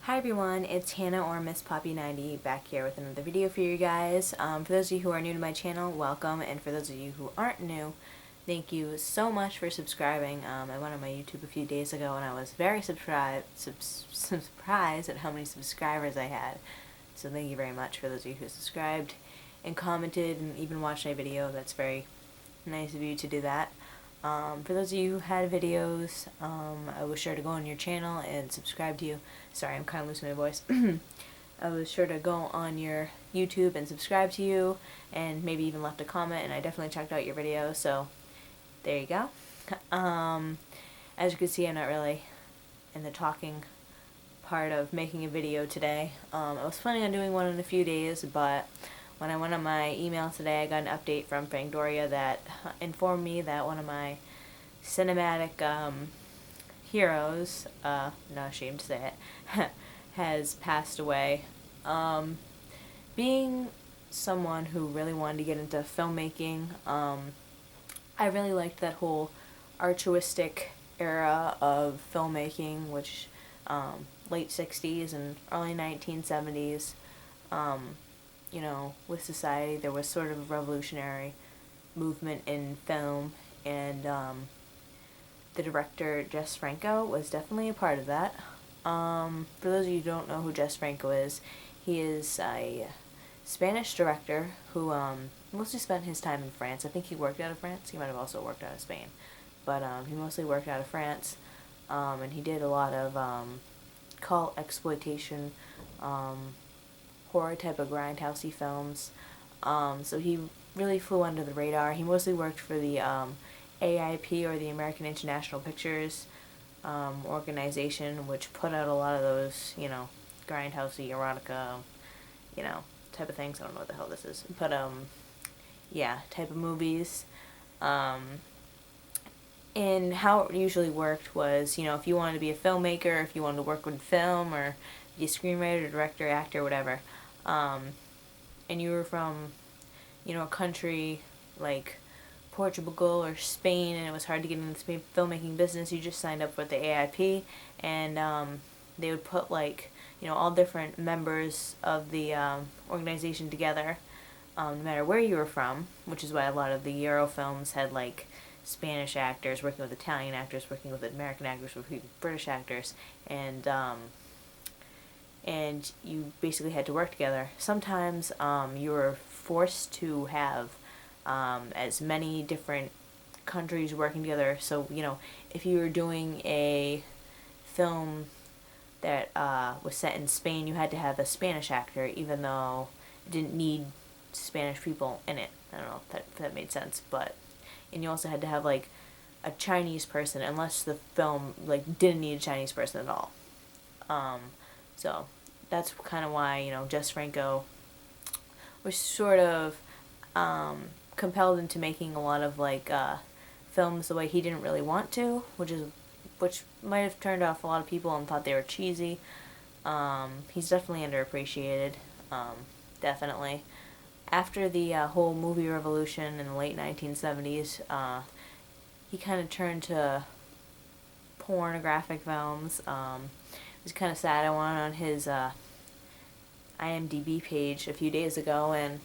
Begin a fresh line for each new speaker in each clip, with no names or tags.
Hi everyone, it's Hannah or Miss Poppy90 back here with another video for you guys. For those of you who are new to my channel, welcome, and for those of you who aren't new, thank you so much for subscribing. I went on my YouTube a few days ago and I was very surprised at how many subscribers I had. So thank you very much for those of you who subscribed and commented and even watched my video. That's very nice of you to do that. For those of you who had videos, I was sure to go on your channel and subscribe to you. Sorry, I'm kind of losing my voice. I was sure to go on your YouTube and subscribe to you, and maybe even left a comment, and I definitely checked out your video, so there you go. As you can see, I'm not really in the talking part of making a video today. I was planning on doing one in a few days, but when I went on my email today, I got an update from Fangoria that informed me that one of my cinematic heroes, not ashamed to say it, has passed away. Being someone who really wanted to get into filmmaking, I really liked that whole altruistic era of filmmaking, which late 60s and early 1970s. You know, with society, there was sort of a revolutionary movement in film, and the director, Jess Franco, was definitely a part of that. For those of you who don't know who Jess Franco is, he is a Spanish director who mostly spent his time in France. I think he worked out of France. He might have also worked out of Spain. But he mostly worked out of France, and he did a lot of cult exploitation, horror type of grindhousey films. So he really flew under the radar. He mostly worked for the AIP, or the American International Pictures organization, which put out a lot of those, you know, grindhousey, erotica, you know, type of things. I don't know what the hell this is, but yeah, type of movies. And how it usually worked was, you know, if you wanted to be a filmmaker, if you wanted to work with film, or be a screenwriter, director, actor, whatever, and you were from, you know, a country like Portugal or Spain, and it was hard to get into the filmmaking business, you just signed up with the AIP, and they would put, like, you know, all different members of the organization together, no matter where you were from, which is why a lot of the Euro films had, like, Spanish actors working with Italian actors, working with American actors, working with British actors, and you basically had to work together. Sometimes you were forced to have as many different countries working together. So, you know, if you were doing a film that was set in Spain, you had to have a Spanish actor, even though it didn't need Spanish people in it. I don't know if that made sense, but, and you also had to have, like, a Chinese person, unless the film, like, didn't need a Chinese person at all. So that's kind of why, you know, Jess Franco was sort of compelled into making a lot of, like, films the way he didn't really want to, which might have turned off a lot of people and thought they were cheesy. He's definitely underappreciated, definitely. After the whole movie revolution in the late 1970s, he kind of turned to pornographic films. It was kind of sad. I went on his IMDb page a few days ago, and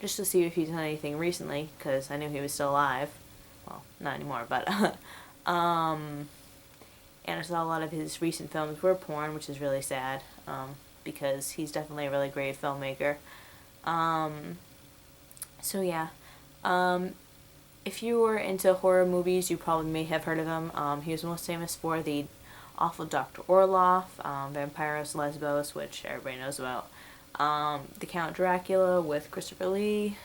just to see if he's done anything recently, because I knew he was still alive. Well, not anymore, but and I saw a lot of his recent films were porn, which is really sad, because he's definitely a really great filmmaker. So yeah, if you were into horror movies, you probably may have heard of him. He was most famous for the Awful Dr Olaf, Vampyros Lesbos, which everybody knows about, the Count Dracula with Christopher Lee,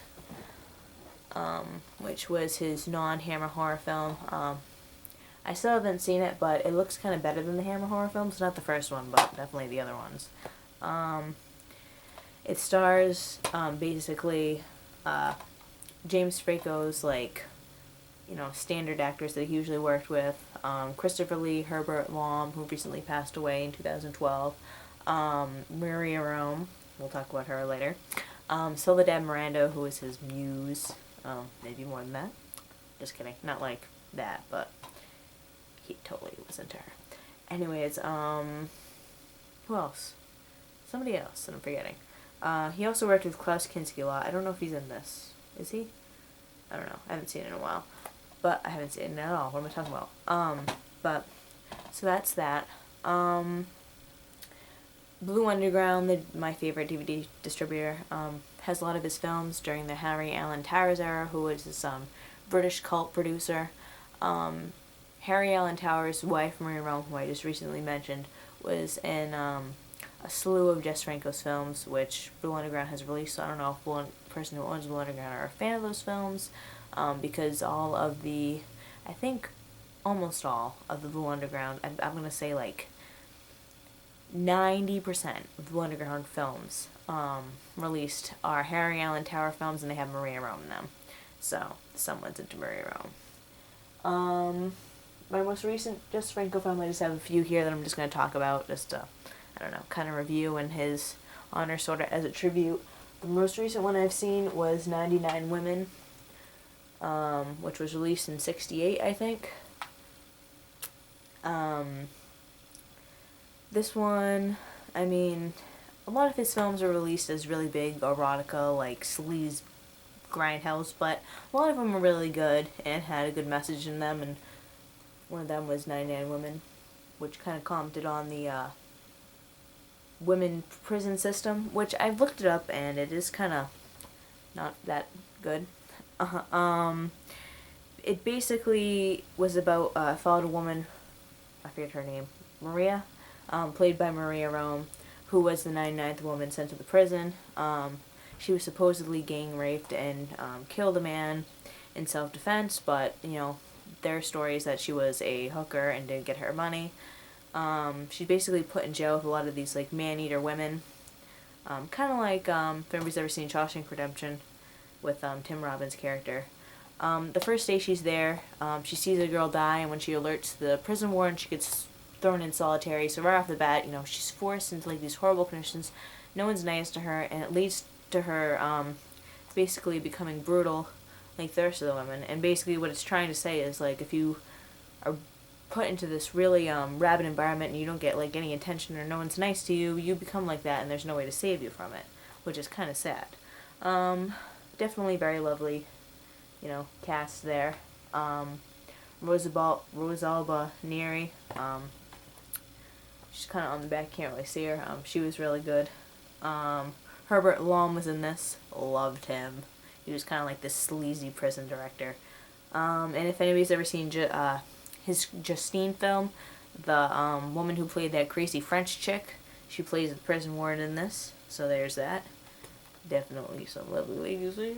which was his non-Hammer horror film. I still haven't seen it, but it looks kind of better than the Hammer horror films. Not the first one, but definitely the other ones. It stars, basically, James Franco's, like, you know, standard actors that he usually worked with. Christopher Lee, Herbert Lom, who recently passed away in 2012. Maria Rome, we'll talk about her later. Soledad Miranda, who is his muse. Maybe more than that. Just kidding. Not like that, but he totally was into her. Anyways, Who else? Somebody else that I'm forgetting. He also worked with Klaus Kinski a lot. I don't know if he's in this. Is he? I don't know. I haven't seen it in a while. But I haven't seen it at all. What am I talking about? But, so that's that. Blue Underground, my favorite DVD distributor, has a lot of his films during the Harry Alan Towers era, who was this British cult producer. Harry Alan Towers' wife, Maria Rome, who I just recently mentioned, was in a slew of Jess Franco's films, which Blue Underground has released. So I don't know if one person who owns Blue Underground are a fan of those films, because all of the, I think almost all of the Blue Underground, I'm going to say like 90% of the Blue Underground films released are Harry Alan Tower films, and they have Maria Rome in them. So, someone's into Maria Rome. My most recent Jess Franco film, I just have a few here that I'm just going to talk about, just to, I don't know, kind of review in his honor, sort of as a tribute. The most recent one I've seen was 99 Women, which was released in 1968, I think. This one, I mean, a lot of his films are released as really big erotica, like sleaze grindhouse, but a lot of them were really good and had a good message in them, and one of them was 99 Women, which kind of commented on the women prison system, which I've looked it up, and it is kind of not that good. It basically was about, followed a woman, I forget her name, Maria, played by Maria Rome, who was the 99th woman sent to the prison. She was supposedly gang raped and killed a man in self-defense, but, you know, their story is that she was a hooker and didn't get her money. She's basically put in jail with a lot of these, like, man-eater women. Kind of like, if anybody's ever seen Shawshank Redemption with Tim Robbins' character. The first day she's there, she sees a girl die, and when she alerts the prison warden, she gets thrown in solitary. So right off the bat, you know, she's forced into, like, these horrible conditions. No one's nice to her, and it leads to her basically becoming brutal like the rest of the women. And basically what it's trying to say is, like, if you are put into this really rabid environment and you don't get, like, any attention or no one's nice to you, you become like that, and there's no way to save you from it, which is kind of sad. Definitely very lovely, you know, cast there. Rosalba Neri, she's kind of on the back, can't really see her. She was really good. Herbert Lom was in this. Loved him. He was kind of like this sleazy prison director. And if anybody's ever seen his Justine film, the woman who played that crazy French chick, she plays the prison warden in this. So there's that. Definitely some lovely ladies there.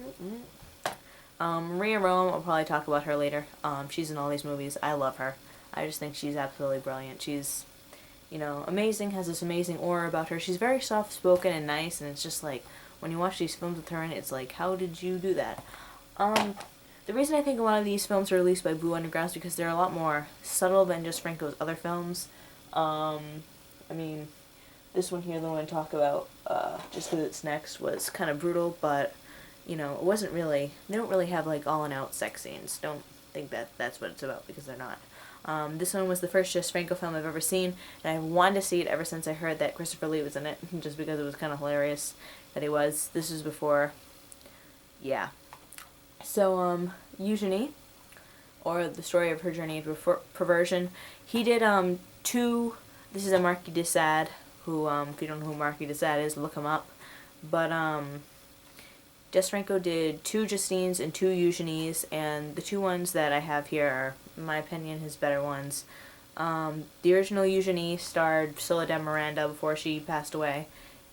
Maria Rome, I'll probably talk about her later. She's in all these movies. I love her. I just think she's absolutely brilliant. She's, you know, amazing, has this amazing aura about her. She's very soft-spoken and nice, and it's just like, when you watch these films with her in it, it's like, how did you do that? The reason I think a lot of these films are released by Blue Underground is because they're a lot more subtle than just Franco's other films. I mean, this one here, the one I talk about, just because it's next, was kind of brutal, but, you know, it wasn't really, they don't really have, like, all-and-out sex scenes. Don't think that that's what it's about, because they're not. This one was the first Jess Franco film I've ever seen, and I wanted to see it ever since I heard that Christopher Lee was in it, just because it was kind of hilarious that he was. This was before, yeah. So, Eugenie, or the story of her journey into perversion, he did, this is a Marquis de Sade, who, if you don't know who Marquis de Sade is, look him up, but, Jess Franco did 2 Justines and 2 Eugenies, and the 2 ones that I have here are, in my opinion, his better ones. The original Eugenie starred Soledad Miranda before she passed away,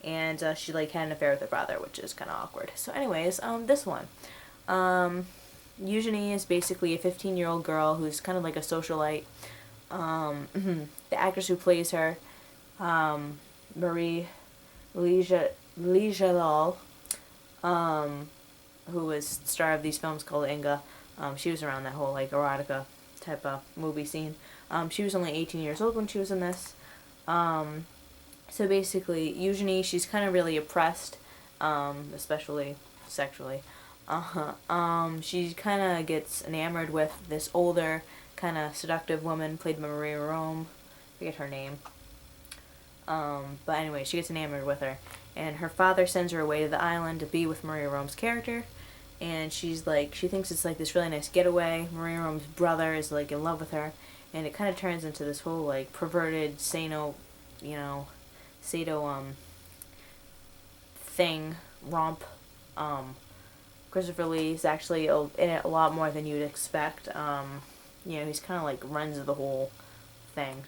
and she, like, had an affair with her brother, which is kind of awkward. So anyways, this one. Eugenie is basically a 15-year-old girl who's kind of like a socialite. The actress who plays her, Marie Lejalal, who was star of these films called Inga. She was around that whole, like, erotica type of movie scene. She was only 18 years old when she was in this. So basically, Eugenie, she's kind of really oppressed, especially sexually. She kind of gets enamored with this older, kind of seductive woman played by Maria Rome. I forget her name. But anyway, she gets enamored with her. And her father sends her away to the island to be with Maria Rome's character. And she's like, she thinks it's like this really nice getaway. Maria Rome's brother is like in love with her. And it kind of turns into this whole like perverted, sado, thing, romp. Christopher Lee's actually in it a lot more than you'd expect. He's kind of like runs the whole thing,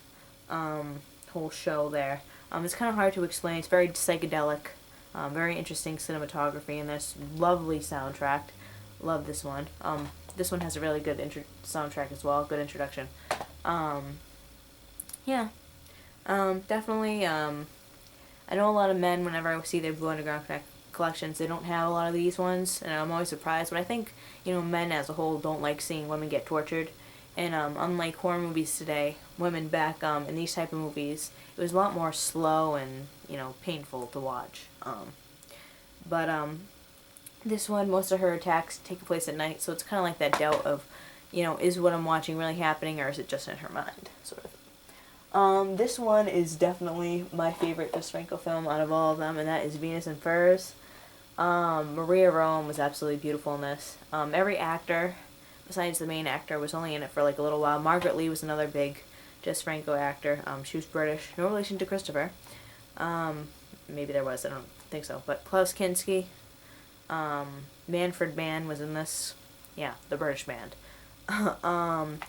whole show there. It's kind of hard to explain. It's very psychedelic, very interesting cinematography, and this lovely soundtrack. Love this one. This one has a really good soundtrack as well. Good introduction. Definitely. I know a lot of men, whenever I see their Blue Underground collections, they don't have a lot of these ones, and I'm always surprised. But I think, men as a whole don't like seeing women get tortured. And unlike horror movies today, women back in these type of movies, it was a lot more slow and, painful to watch. But this one, most of her attacks take place at night, so it's kind of like that doubt of, is what I'm watching really happening, or is it just in her mind, sort of. This one is definitely my favorite Jess Franco film out of all of them, and that is Venus and Furs. Maria Rome was absolutely beautiful in this. Every actor, besides the main actor, was only in it for like a little while. Margaret Lee was another big Jess Franco actor. She was British, no relation to Christopher. Maybe there was, I don't think so. But Klaus Kinski, Manfred Mann was in this. Yeah, the British band.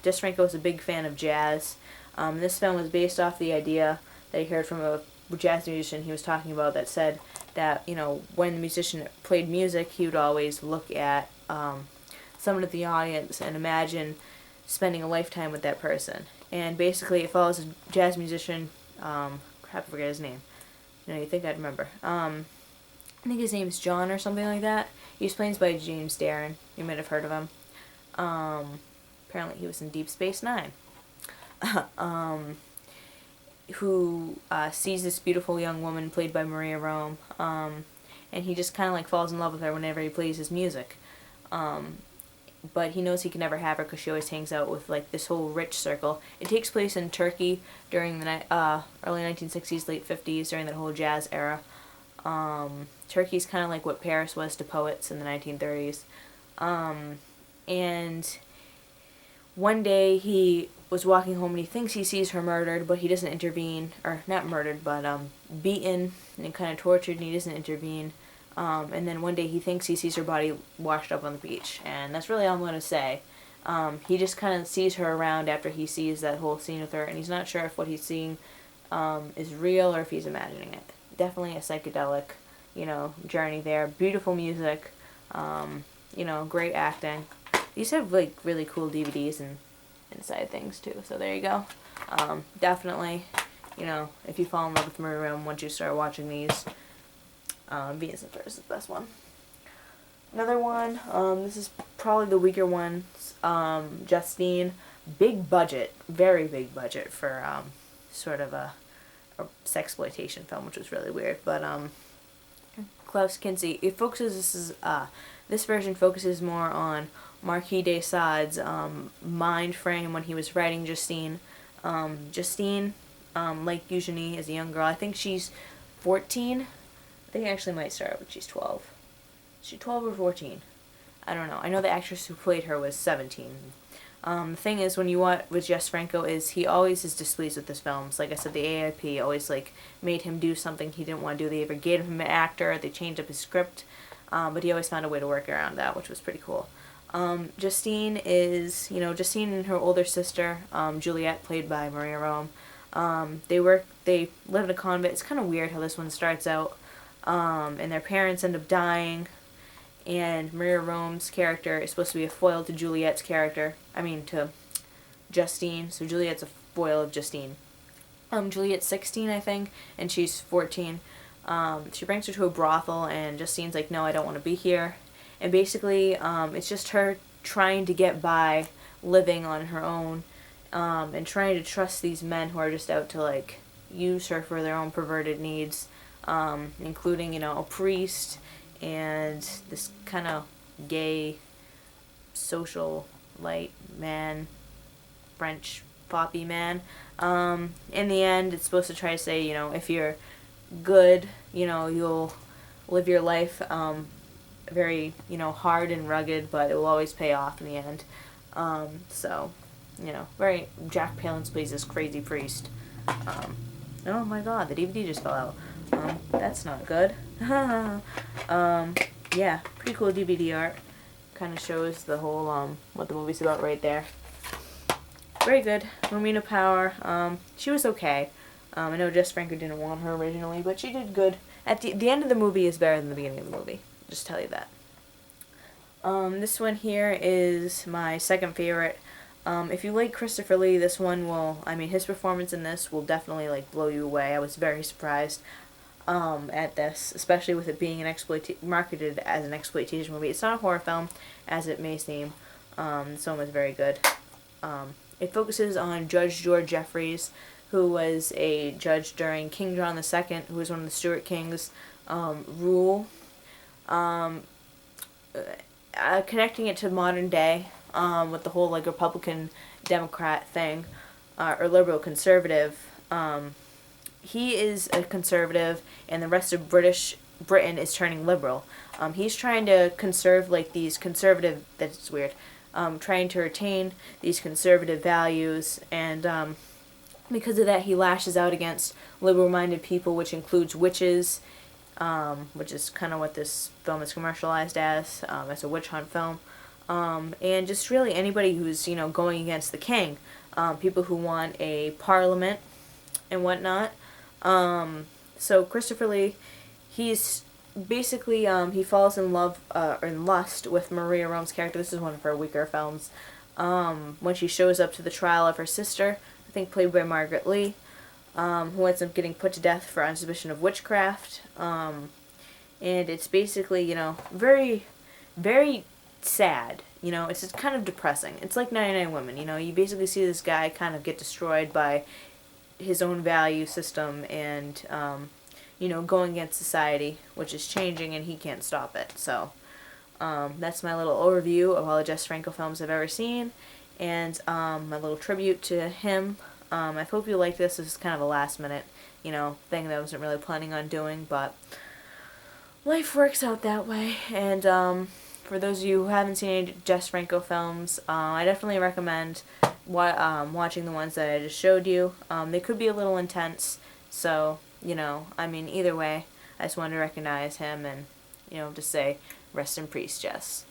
Jess Franco was a big fan of jazz. This film was based off the idea that he heard from a jazz musician he was talking about that said that, when the musician played music, he would always look at someone at the audience and imagine spending a lifetime with that person. And basically it follows a jazz musician, I forget his name. You think I'd remember. I think his name is John or something like that. He was played by James Darren. You might have heard of him. Apparently he was in Deep Space Nine. Who sees this beautiful young woman played by Maria Rome, and he just kind of like falls in love with her whenever he plays his music. But he knows he can never have her because she always hangs out with like this whole rich circle. It takes place in Turkey during the early 1960s, late 50s, during that whole jazz era. Turkey's kind of like what Paris was to poets in the 1930s. And one day he was walking home and he thinks he sees her murdered, but he doesn't intervene, or not murdered, but beaten and kind of tortured, and he doesn't intervene. And then one day he thinks he sees her body washed up on the beach, and that's really all I'm going to say. He just kind of sees her around after he sees that whole scene with her, and he's not sure if what he's seeing is real or if he's imagining it. Definitely a psychedelic, journey there. Beautiful music, great acting. These have like really cool DVDs and inside things too, so there you go. Definitely, if you fall in love with Maria Rome once you start watching these, Venus and Furs is the best one. Another one, this is probably the weaker one, Justine. Big budget, very big budget for sort of a sexploitation film, which was really weird. But Klaus Kinski, this version focuses more on Marquis de Sade's mind frame when he was writing Justine. Justine, like Eugenie, is a young girl. I think she's 14. I think it actually might start when she's 12. Is she 12 or 14? I don't know. I know the actress who played her was 17. The thing is, when you watch with Jess Franco, is he always is displeased with his films. Like I said, the AIP always made him do something he didn't want to do. They either gave him an actor, they changed up his script, but he always found a way to work around that, which was pretty cool. Justine is, Justine and her older sister, Juliet, played by Maria Rome. They live in a convent. It's kind of weird how this one starts out, and their parents end up dying, and Maria Rome's character is supposed to be a foil to Juliet's character. To Justine. So Juliet's a foil of Justine. Juliet's 16, I think, and she's 14. She brings her to a brothel, and Justine's like, no, I don't want to be here. And basically, it's just her trying to get by, living on her own, and trying to trust these men who are just out to, use her for their own perverted needs, including, a priest and this kind of gay, social, light man, French poppy man. In the end, it's supposed to try to say, you know, if you're good, you know, you'll live your life very, you know, hard and rugged, but it will always pay off in the end. So, you know, very, Jack Palance plays this crazy priest. Oh my god, the DVD just fell out. That's not good. Yeah, pretty cool DVD art. Kind of shows the whole, what the movie's about right there. Very good. Romina Power, she was okay. I know Jess Franco didn't want her originally, but she did good. At the end of the movie is better than the beginning of the movie. Just tell you that. This one here is my second favorite. If you like Christopher Lee, this one will, I mean, his performance in this will definitely, like, blow you away. I was very surprised, at this, especially with it being marketed as an exploitation movie. It's not a horror film, as it may seem. This one was very good. It focuses on Judge George Jeffreys, who was a judge during King John II, who was one of the Stuart Kings' rule. Connecting it to modern day, with the whole, like, Republican Democrat thing, or liberal conservative. He is a conservative, and the rest of Britain is turning liberal. He's trying to conserve, like, these conservative, that's weird, trying to retain these conservative values, and because of that he lashes out against liberal-minded people, which includes witches, which is kind of what this film is commercialized as a witch hunt film, and just really anybody who's, you know, going against the king, people who want a parliament and whatnot. So Christopher Lee, he's basically, he falls in love, or in lust with Maria Rome's character. This is one of her weaker films. When she shows up to the trial of her sister, I think played by Margaret Lee, who ends up getting put to death for on suspicion of witchcraft. And it's basically, you know, very, very sad. You know, it's just kind of depressing. It's like 99 Women, you know, you basically see this guy kind of get destroyed by his own value system and, you know, going against society, which is changing, and he can't stop it. So, that's my little overview of all the Jess Franco films I've ever seen, and my little tribute to him. I hope you like this. This is kind of a last minute, you know, thing that I wasn't really planning on doing, but life works out that way. And for those of you who haven't seen any Jess Franco films, I definitely recommend watching the ones that I just showed you. They could be a little intense, so, you know, I mean, either way, I just wanted to recognize him and, you know, just say, rest in peace, Jess.